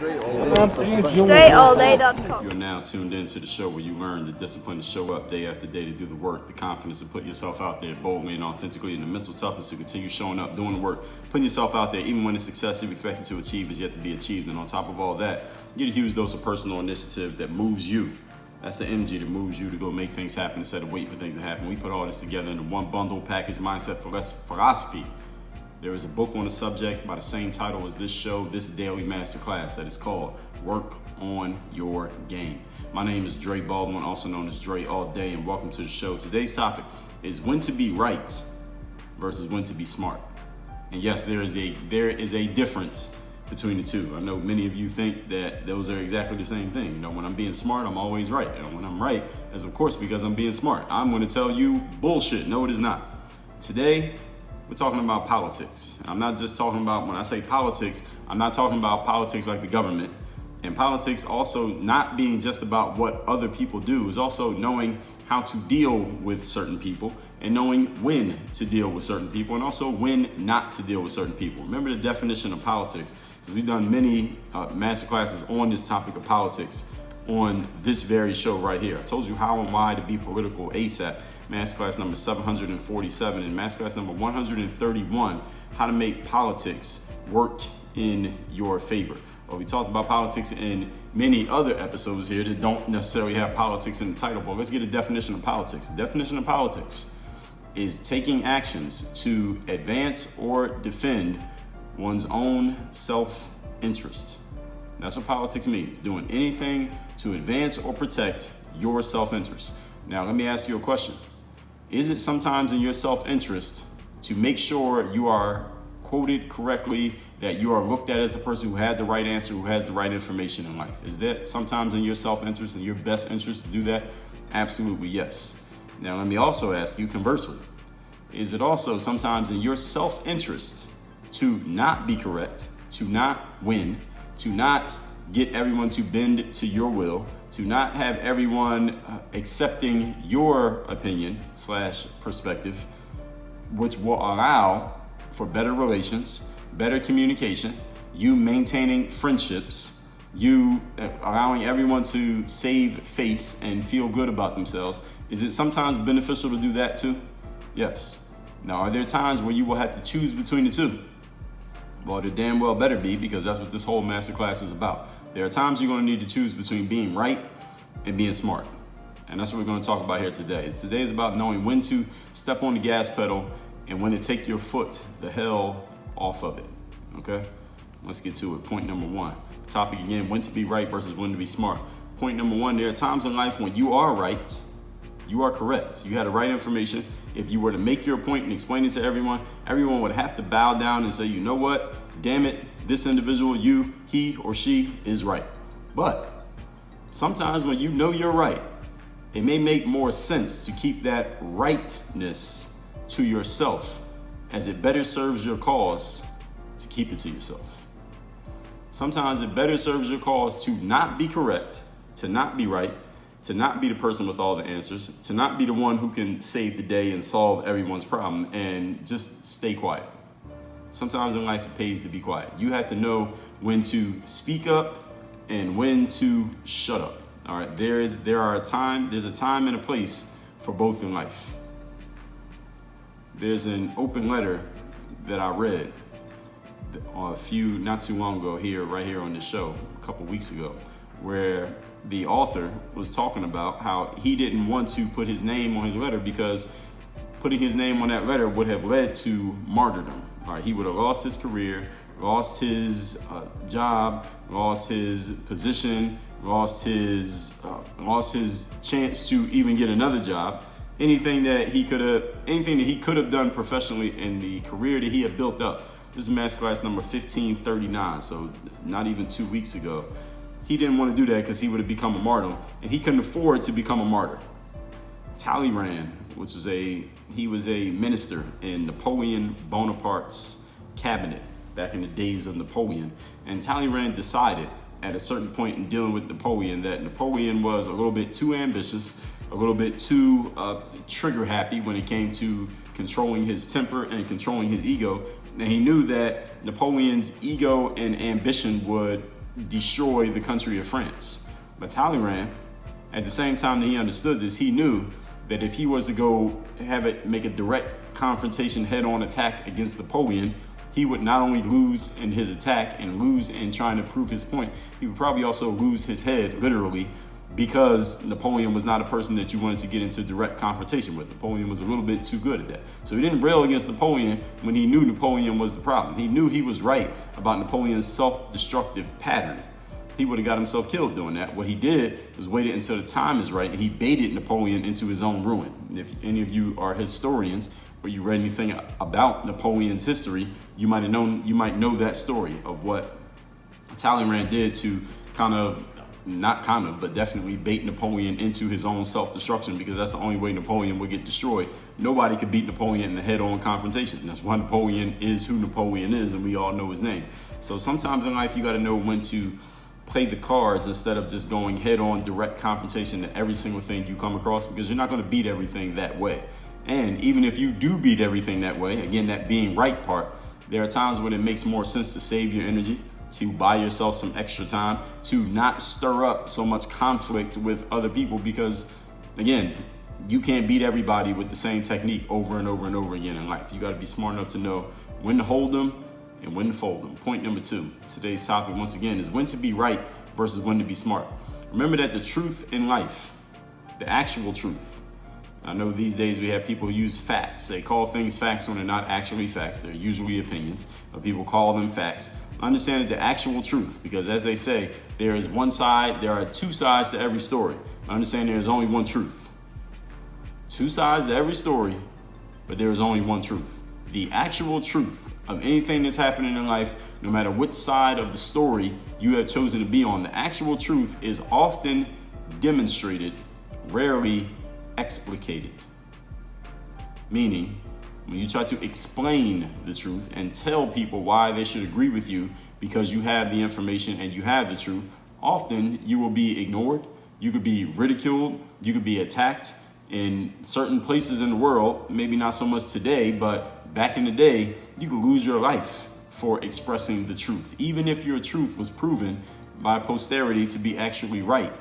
DreAllDay.com. You're now tuned in to the show where you learn the discipline to show up day after day, to do the work, the confidence to put yourself out there boldly and authentically, and the mental toughness to continue showing up, doing the work, putting yourself out there even when the success you've expected to achieve is yet to be achieved. And on top of all that, you get a huge dose of personal initiative that moves you. That's the energy that moves you to go make things happen instead of waiting for things to happen. We put all this together in one bundle package mindset for less philosophy. There is a book on the subject by the same title as this show, this daily masterclass, that is called Work on Your Game. My name is Dre Baldwin, also known as Dre All Day, and welcome to the show. Today's topic is when to be right versus when to be smart. And yes, there is a difference between the two. I know many of you think that those are exactly the same thing. You know, when I'm being smart, I'm always right. And when I'm right, that's of course because I'm being smart. I'm going to tell you bullshit. No, it is not. Today, we're talking about politics. I'm not just talking about, when I say politics, I'm not talking about politics like the government. And politics also not being just about what other people do, is also knowing how to deal with certain people and knowing when to deal with certain people and also when not to deal with certain people. Remember the definition of politics, because we've done many masterclasses on this topic of politics on this very show right here. I told you how and why to be political ASAP. Masterclass number 747 and masterclass number 131, how to make politics work in your favor. Well, we talked about politics in many other episodes here that don't necessarily have politics in the title, but let's get a definition of politics. The definition of politics is taking actions to advance or defend one's own self-interest. That's what politics means, doing anything to advance or protect your self-interest. Now, let me ask you a question. Is it sometimes in your self-interest to make sure you are quoted correctly, that you are looked at as the person who had the right answer, who has the right information in life? Is that sometimes in your self-interest and your best interest to do that? Absolutely yes. Now, let me also ask you conversely. Is it also sometimes in your self-interest to not be correct, to not win, to not get everyone to bend to your will, to not have everyone accepting your opinion / perspective, which will allow for better relations, better communication, you maintaining friendships, you allowing everyone to save face and feel good about themselves? Is it sometimes beneficial to do that too? Yes. Now, are there times where you will have to choose between the two? Well, there damn well better be, because that's what this whole masterclass is about. There are times you're going to need to choose between being right and being smart. And that's what we're going to talk about here today. Today is about knowing when to step on the gas pedal and when to take your foot the hell off of it. Okay? Let's get to it. Point number one. Topic again, when to be right versus when to be smart. Point number one, there are times in life when you are right, you are correct. You had the right information. If you were to make your point and explain it to everyone, everyone would have to bow down and say, you know what? Damn it, this individual, he or she is right. But sometimes when you know you're right, it may make more sense to keep that rightness to yourself, as it better serves your cause to keep it to yourself. Sometimes it better serves your cause to not be correct, to not be right, to not be the person with all the answers, to not be the one who can save the day and solve everyone's problem, and just stay quiet. Sometimes in life it pays to be quiet. You have to know when to speak up and when to shut up. All right, there's a time and a place for both in life. There's an open letter that I read not too long ago right here on the show, a couple weeks ago, where the author was talking about how he didn't want to put his name on his letter because putting his name on that letter would have led to martyrdom. All right, he would have lost his career, lost his job, lost his position, lost his chance to even get another job. Anything that he could have done professionally in the career that he had built up. This is masterclass number 1539, so not even 2 weeks ago. He didn't want to do that because he would have become a martyr, and he couldn't afford to become a martyr. Talleyrand, he was a minister in Napoleon Bonaparte's cabinet back in the days of Napoleon, and Talleyrand decided at a certain point in dealing with Napoleon that Napoleon was a little bit too ambitious, a little bit too trigger happy when it came to controlling his temper and controlling his ego. And he knew that Napoleon's ego and ambition would destroy the country of France. But Talleyrand, at the same time that he understood this, he knew that if he was to go make a direct confrontation head-on attack against Napoleon, he would not only lose in his attack and lose in trying to prove his point, he would probably also lose his head, literally, because Napoleon was not a person that you wanted to get into direct confrontation with. Napoleon was a little bit too good at that. So he didn't rail against Napoleon when he knew Napoleon was the problem. He knew he was right about Napoleon's self-destructive pattern. He would have got himself killed doing that. What he did was waited until the time is right, and he baited Napoleon into his own ruin. If any of you are historians or you read anything about Napoleon's history, you might know that story of what Talleyrand did to but definitely bait Napoleon into his own self-destruction, because that's the only way Napoleon would get destroyed. Nobody could beat Napoleon in a head-on confrontation. And that's why Napoleon is who Napoleon is, and we all know his name. So sometimes in life, you got to know when to play the cards instead of just going head-on direct confrontation to every single thing you come across, because you're not going to beat everything that way. And even if you do beat everything that way, again, that being right part, there are times when it makes more sense to save your energy, to buy yourself some extra time, to not stir up so much conflict with other people, because again, you can't beat everybody with the same technique over and over and over again in life. You got to be smart enough to know when to hold them and when to fold them. Point number 2, today's topic once again is when to be right versus when to be smart. Remember that the truth in life, the actual truth, I know these days we have people who use facts. They call things facts when they're not actually facts. They're usually opinions, but people call them facts. Understand the actual truth, because as they say, there are 2 sides to every story. Understand there is only one truth. 2 sides to every story, but there is only one truth. The actual truth of anything that's happening in life, no matter which side of the story you have chosen to be on, the actual truth is often demonstrated, rarely explicated. Meaning, when you try to explain the truth and tell people why they should agree with you because you have the information and you have the truth, often you will be ignored, you could be ridiculed, you could be attacked in certain places in the world, maybe not so much today, but back in the day, you could lose your life for expressing the truth. Even if your truth was proven by posterity to be actually right,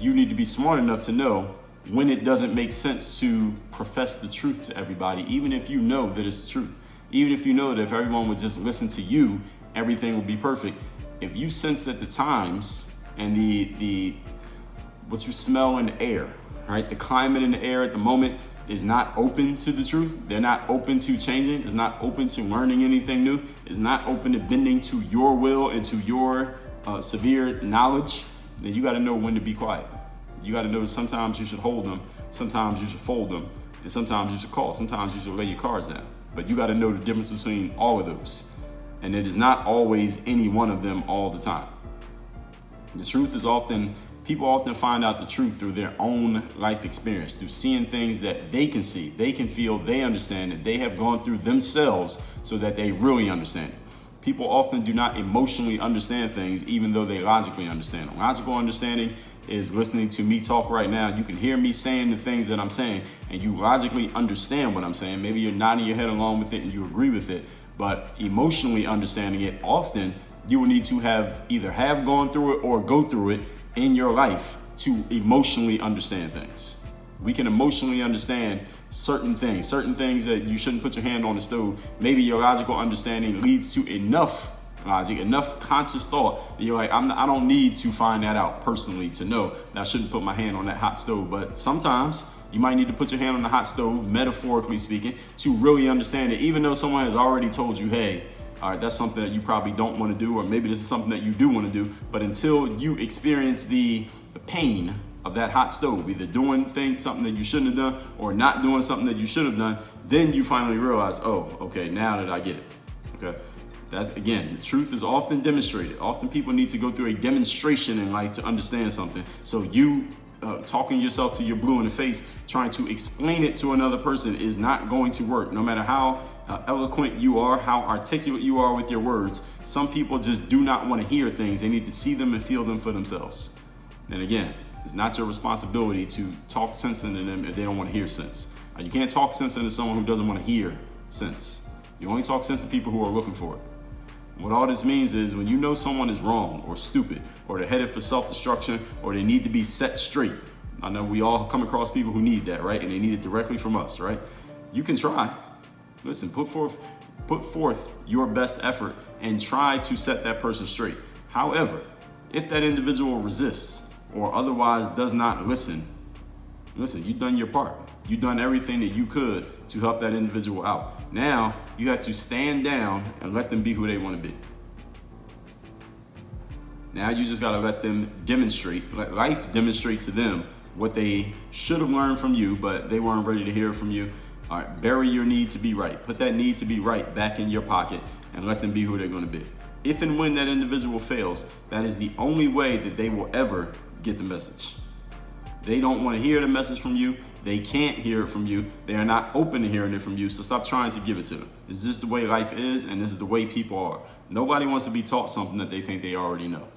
you need to be smart enough to know when it doesn't make sense to profess the truth to everybody, even if you know that it's the truth. Even if you know that if everyone would just listen to you, everything would be perfect. If you sense that the times and the what you smell in the air, right? The climate in the air at the moment is not open to the truth. They're not open to changing. It's not open to learning anything new. It's not open to bending to your will and to your severe knowledge. Then you got to know when to be quiet. You got to know that sometimes you should hold them, sometimes you should fold them, and sometimes you should call. Sometimes you should lay your cards down. But you got to know the difference between all of those. And it is not always any one of them all the time. The truth is people often find out the truth through their own life experience, through seeing things that they can see, they can feel, they understand, that they have gone through themselves so that they really understand it. People often do not emotionally understand things, even though they logically understand them. Logical understanding is listening to me talk right now. You can hear me saying the things that I'm saying, and you logically understand what I'm saying. Maybe you're nodding your head along with it and you agree with it, but emotionally understanding it, often you will need to either have gone through it or go through it in your life to emotionally understand things. We can emotionally understand certain things that you shouldn't put your hand on the stove. Maybe your logical understanding leads to enough logic, enough conscious thought that you're like, I don't need to find that out personally to know that I shouldn't put my hand on that hot stove. But sometimes you might need to put your hand on the hot stove, metaphorically speaking, to really understand it, even though someone has already told you, hey, all right, that's something that you probably don't want to do, or maybe this is something that you do want to do. But until you experience the pain of that hot stove, either doing something that you shouldn't have done or not doing something that you should have done, then you finally realize, oh, okay, now that I get it. Okay. That's, again, the truth is often demonstrated. Often people need to go through a demonstration in life to understand something. So you talking yourself to your blue in the face, trying to explain it to another person is not going to work. No matter how eloquent you are, how articulate you are with your words, some people just do not want to hear things. They need to see them and feel them for themselves. And again, it's not your responsibility to talk sense into them if they don't want to hear sense. You can't talk sense into someone who doesn't want to hear sense. You only talk sense to people who are looking for it. What all this means is when you know someone is wrong or stupid or they're headed for self-destruction or they need to be set straight. I know we all come across people who need that, right? And they need it directly from us, right? You can try. Listen, put forth your best effort and try to set that person straight. However, if that individual resists or otherwise does not listen, you've done your part. You've done everything that you could to help that individual out. Now, you have to stand down and let them be who they want to be. Now you just got to let them demonstrate, let life demonstrate to them what they should have learned from you, but they weren't ready to hear from you. All right, bury your need to be right. Put that need to be right back in your pocket and let them be who they're going to be. If and when that individual fails, that is the only way that they will ever get the message. They don't want to hear the message from you. They can't hear it from you. They are not open to hearing it from you. So stop trying to give it to them. It's just the way life is, and this is the way people are. Nobody wants to be taught something that they think they already know.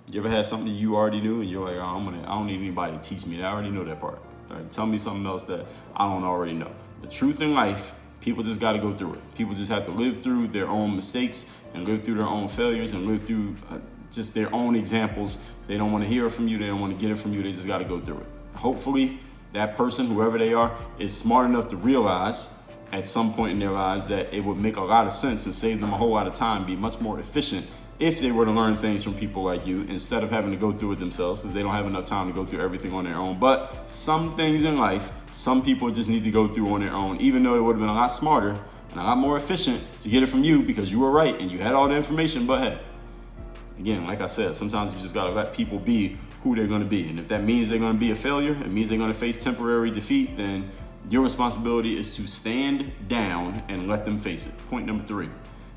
You ever had something you already knew and you're like, I don't need anybody to teach me that. I already know that part. All right, tell me something else that I don't already know. The truth in life, people just got to go through it. People just have to live through their own mistakes and live through their own failures and live through just their own examples. They don't want to hear it from you. They don't want to get it from you. They just got to go through it. Hopefully that person, whoever they are, is smart enough to realize at some point in their lives that it would make a lot of sense and save them a whole lot of time, be much more efficient if they were to learn things from people like you instead of having to go through it themselves, because they don't have enough time to go through everything on their own. But some things in life, some people just need to go through on their own, even though it would have been a lot smarter and a lot more efficient to get it from you because you were right and you had all the information. But hey, again, like I said, sometimes you just got to let people be who they're going to be. And if that means they're going to be a failure, it means they're going to face temporary defeat, then your responsibility is to stand down and let them face it. Point number 3,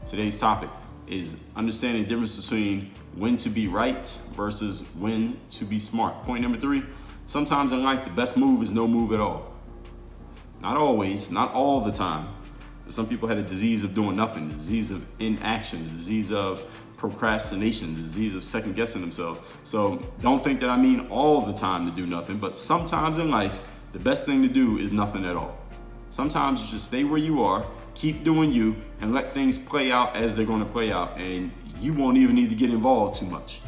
today's topic is understanding the difference between when to be right versus when to be smart. Point number 3, sometimes in life, the best move is no move at all. Not always, not all the time. Some people had a disease of doing nothing, the disease of inaction, the disease of procrastination, the disease of second guessing themselves. So don't think that I mean all the time to do nothing, but sometimes in life, the best thing to do is nothing at all. Sometimes you just stay where you are, keep doing you, and let things play out as they're going to play out, and you won't even need to get involved too much.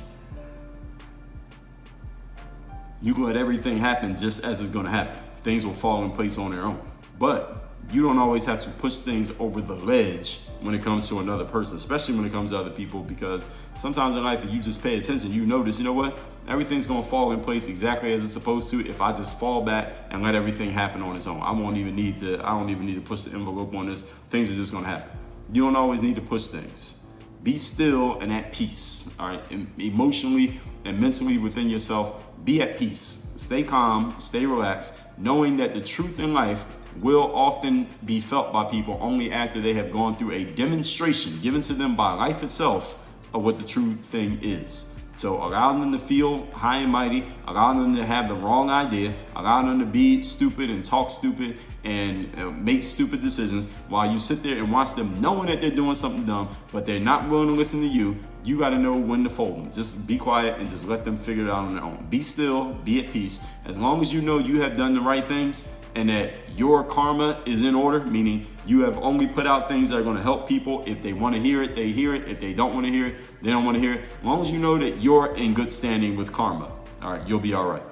You can let everything happen just as it's going to happen. Things will fall in place on their own. But you don't always have to push things over the ledge when it comes to another person, especially when it comes to other people, because sometimes in life, if you just pay attention, you notice, you know what? Everything's going to fall in place exactly as it's supposed to if I just fall back and let everything happen on its own. I don't even need to push the envelope on this. Things are just going to happen. You don't always need to push things. Be still and at peace, all right? Emotionally and mentally within yourself, be at peace. Stay calm, stay relaxed, knowing that the truth in life will often be felt by people only after they have gone through a demonstration given to them by life itself of what the true thing is. So allow them to feel high and mighty, allow them to have the wrong idea, allow them to be stupid and talk stupid and make stupid decisions while you sit there and watch them knowing that they're doing something dumb, but they're not willing to listen to you. You got to know when to fold them. Just be quiet and just let them figure it out on their own. Be still, be at peace. As long as you know you have done the right things and that your karma is in order, meaning you have only put out things that are going to help people. If they want to hear it, they hear it. If they don't want to hear it, they don't want to hear it. As long as you know that you're in good standing with karma, all right, you'll be all right.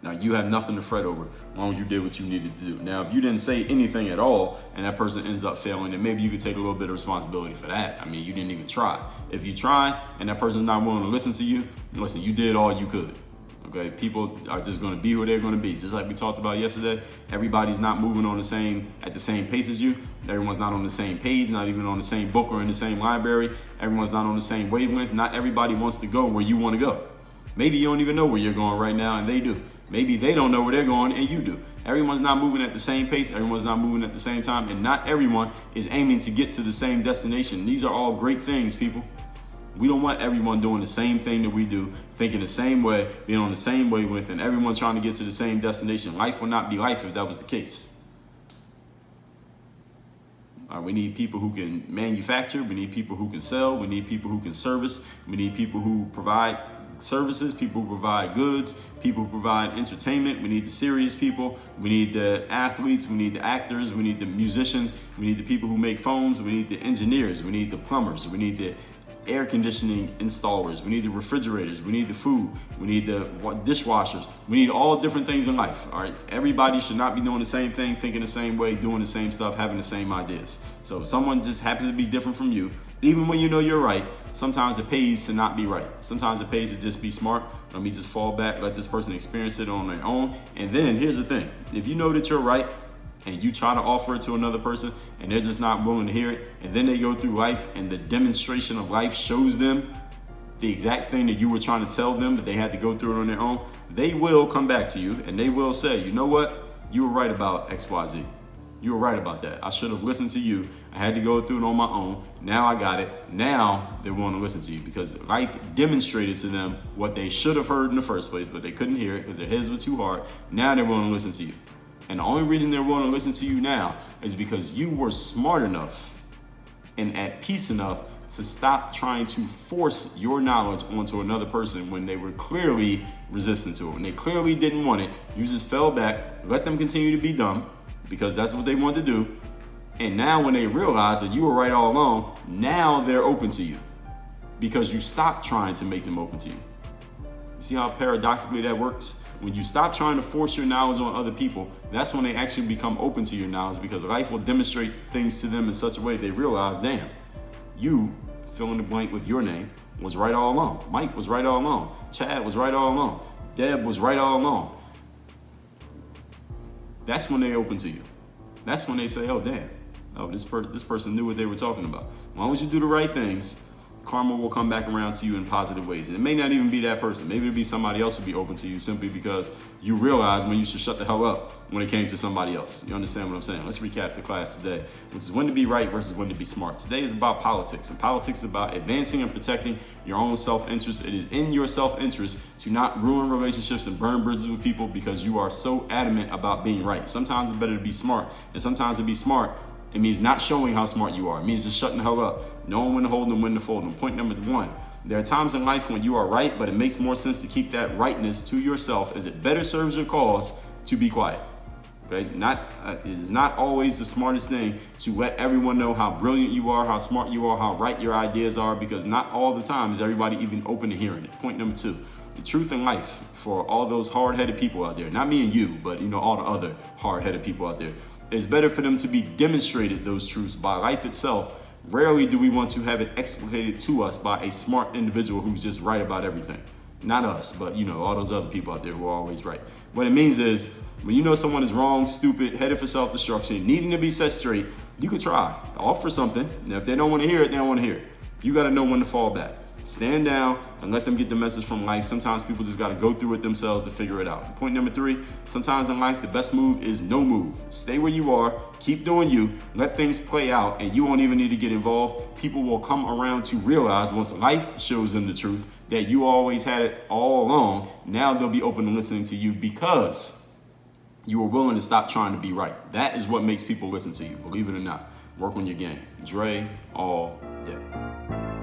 Now, you have nothing to fret over as long as you did what you needed to do. Now, if you didn't say anything at all and that person ends up failing, then maybe you could take a little bit of responsibility for that. I mean, you didn't even try. If you try and that person's not willing to listen to you, listen, you did all you could. Okay, people are just going to be who they're going to be. Just like we talked about yesterday, everybody's not moving at the same pace as you. Everyone's not on the same page, not even on the same book or in the same library. Everyone's not on the same wavelength. Not everybody wants to go where you want to go. Maybe you don't even know where you're going right now, and they do. Maybe they don't know where they're going, and you do. Everyone's not moving at the same pace. Everyone's not moving at the same time, and not everyone is aiming to get to the same destination. These are all great things, people. We don't want everyone doing the same thing that we do, thinking the same way, being on the same wavelength, and everyone trying to get to the same destination. Life would not be life if that was the case. We need people who can manufacture. We need people who can sell. We need people who can service. We need people who provide services, people who provide goods, people who provide entertainment. We need the serious people. We need the athletes. We need the actors. We need the musicians. We need the people who make phones. We need the engineers. We need the plumbers. We need the air conditioning installers. We need the refrigerators. We need the food. We need the dishwashers. We need all different things in life. All right. Everybody should not be doing the same thing, thinking the same way, doing the same stuff, having the same ideas. So if someone just happens to be different from you, even when you know you're right, sometimes it pays to not be right. Sometimes it pays to just be smart. Let me just fall back, let this person experience it on their own. And then here's the thing. If you know that you're right, and you try to offer it to another person and they're just not willing to hear it, and then they go through life and the demonstration of life shows them the exact thing that you were trying to tell them, but they had to go through it on their own, they will come back to you and they will say, you know what, you were right about XYZ. You were right about that. I should have listened to you. I had to go through it on my own. Now I got it. Now they want to listen to you because life demonstrated to them what they should have heard in the first place, but they couldn't hear it because their heads were too hard. Now they want to listen to you. And the only reason they're willing to listen to you now is because you were smart enough and at peace enough to stop trying to force your knowledge onto another person when they were clearly resistant to it. When they clearly didn't want it, you just fell back, let them continue to be dumb because that's what they want to do. And now when they realize that you were right all along, now they're open to you because you stopped trying to make them open to you. You see how paradoxically that works? When you stop trying to force your knowledge on other people, that's when they actually become open to your knowledge because life will demonstrate things to them in such a way they realize, damn, you, fill in the blank with your name, was right all along. Mike was right all along. Chad was right all along. Deb was right all along. That's when they open to you. That's when they say, oh, damn, oh, this person knew what they were talking about. As long as you do the right things, karma will come back around to you in positive ways. And it may not even be that person. Maybe it'll be somebody else who'll be open to you simply because you realize when you should shut the hell up when it came to somebody else. You understand what I'm saying? Let's recap the class today, which is when to be right versus when to be smart. Today is about politics, and politics is about advancing and protecting your own self-interest. It is in your self-interest to not ruin relationships and burn bridges with people because you are so adamant about being right. Sometimes it's better to be smart, and sometimes to be smart, it means not showing how smart you are. It means just shutting the hell up, knowing when to hold and when to fold them. Point number one, there are times in life when you are right, but it makes more sense to keep that rightness to yourself as it better serves your cause to be quiet. Okay? It is not always the smartest thing to let everyone know how brilliant you are, how smart you are, how right your ideas are, because not all the time is everybody even open to hearing it. Point number two, the truth in life for all those hard-headed people out there, not me and you, but all the other hard-headed people out there, it's better for them to be demonstrated those truths by life itself. Rarely do we want to have it explicated to us by a smart individual who's just right about everything. Not us, but all those other people out there who are always right. What it means is when you know someone is wrong, stupid, headed for self-destruction, needing to be set straight, you could try, offer something. Now, if they don't want to hear it, they don't want to hear it. You got to know when to fall back. Stand down and let them get the message from life. Sometimes people just got to go through it themselves to figure it out. Point number three, sometimes in life, the best move is no move. Stay where you are, keep doing you, let things play out, and you won't even need to get involved. People will come around to realize once life shows them the truth that you always had it all along. Now they'll be open to listening to you because you were willing to stop trying to be right. That is what makes people listen to you, believe it or not. Work on your game. Dre all day.